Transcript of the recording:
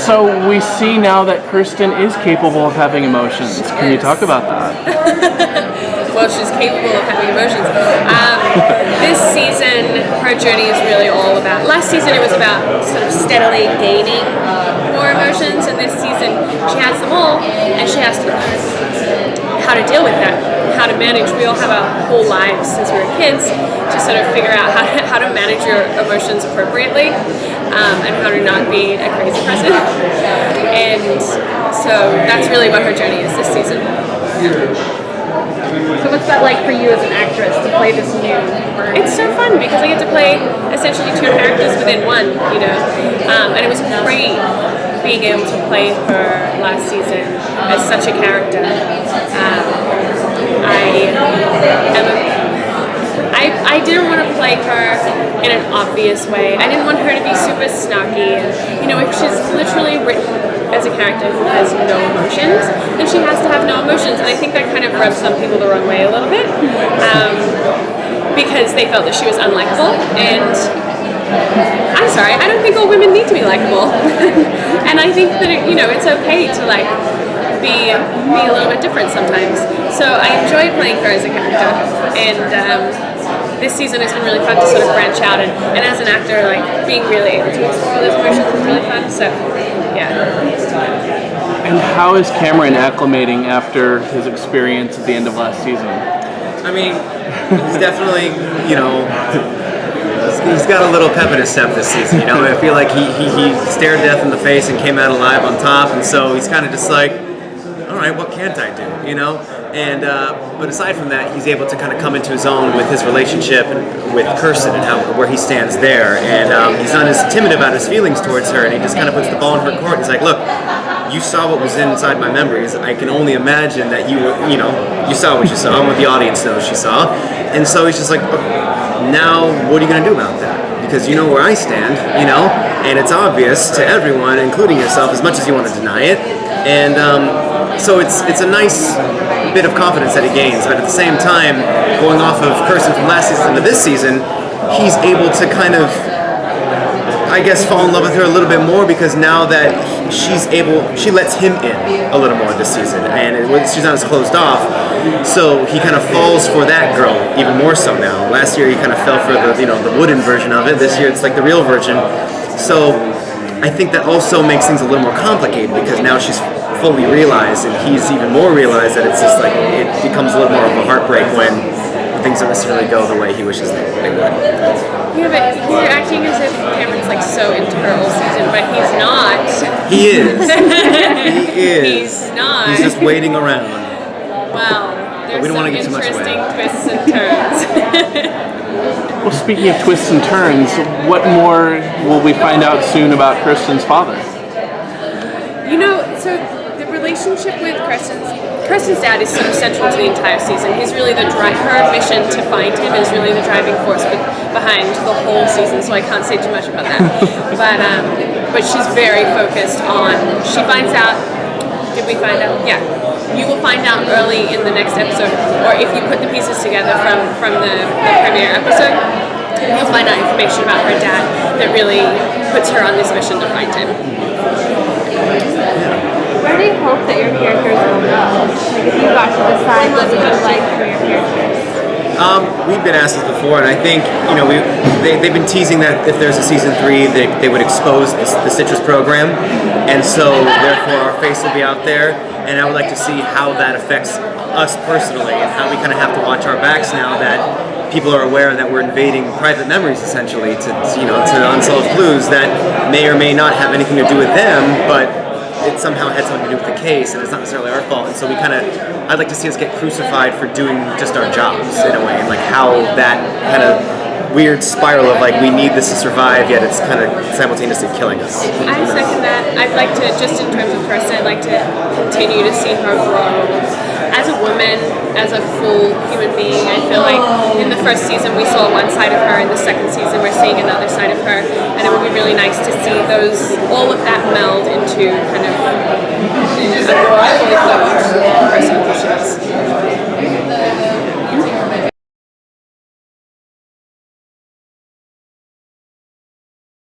So we see now that Kirsten is capable of having emotions. Can you talk about that? Well, she's capable of having emotions. This season, her journey is really all about. Last season, it was about sort of steadily gaining more emotions, and this season, she has them all, and she has to learn how to deal with that, how to manage. We all have our whole lives since we were kids to sort of figure out how to manage your emotions appropriately, and how to not be a crazy person. And so that's really what her journey is this season. So what's that like for you as an actress to play this new part? It's so fun because I get to play essentially two characters within one, you know. And it was great being able to play her last season as such a character. I didn't want to play her in an obvious way. I didn't want her to be super snarky. And, you know, if she's literally written as a character who has no emotions, then she has to have no emotions. And I think that kind of rubs some people the wrong way a little bit, because they felt that she was unlikable. And I'm sorry, I don't think all women need to be likable. And I think that it's okay to be a little bit different sometimes. So I enjoyed playing her as a character, and this season has been really fun to sort of branch out, and as an actor, being really able to explore those emotions is really fun. So yeah. And how is Cameron acclimating after his experience at the end of last season? I mean, he's definitely, he's got a little pep in his step this season. I feel like he stared death in the face and came out alive on top, and so he's kind of just like, all right, what can't I do? And but aside from that, he's able to kind of come into his own with his relationship with Kirsten and where he stands there, and he's not as timid about his feelings towards her, and he just kind of puts the ball in her court. He's like, look, you saw what was inside my memories. I can only imagine that you saw what you saw and what the audience knows she saw, and so he's just like, now what are you going to do about that? Because you know where I stand, and it's obvious to everyone, including yourself, as much as you want to deny it, and so it's a nice bit of confidence that he gains, but at the same time, going off of Kirsten from last season to this season, he's able to kind of, I guess, fall in love with her a little bit more, because now that she lets him in a little more this season, and she's not as closed off, so he kind of falls for that girl even more so now. Last year he kind of fell for the wooden version of it. This year it's like the real version. So I think that also makes things a little more complicated, because now she's fully realized, and he's even more realized that it's just like it becomes a little more of a heartbreak when things don't necessarily go the way he wishes they would. Yeah, but you're acting as if Cameron's so into her all season, but he's not. He is. He is. He's not. He's just waiting around. Well, there's we don't some want to give too much interesting away. twists and turns. Well, speaking of twists and turns, what more will we find out soon about Kirsten's father? So the relationship with Kirsten's dad is sort of central to the entire season. He's really her mission to find him is really the driving force behind the whole season, so I can't say too much about that. But she's very focused on, she finds out, did we find out? Yeah. You will find out early in the next episode, or if you put the pieces together from the premiere episode, you'll find out information about her dad that really puts her on this mission to find him. Where do you hope that your characters will go? If you got to decide what you would like for your characters? We've been asked this before, and I think they've been teasing that if there's a season 3, they would expose the Citrus program, and so therefore our face will be out there. And I would like to see how that affects us personally, and how we kind of have to watch our backs now that people are aware that we're invading private memories essentially to unsolved clues that may or may not have anything to do with them, but it somehow had something to do with the case, and it's not necessarily our fault. And so I'd like to see us get crucified for doing just our jobs in a way, and how that kind of weird spiral of we need this to survive, yet it's kind of simultaneously killing us. I second that. I'd like to, just in terms of Kirsten, I'd like to continue to see her grow as a woman, as a full human being. I feel like in the first season we saw one side of her, in the second season we're seeing another side of her, and it would be really nice to see all of that meld into kind of a more fully fledged person who she is.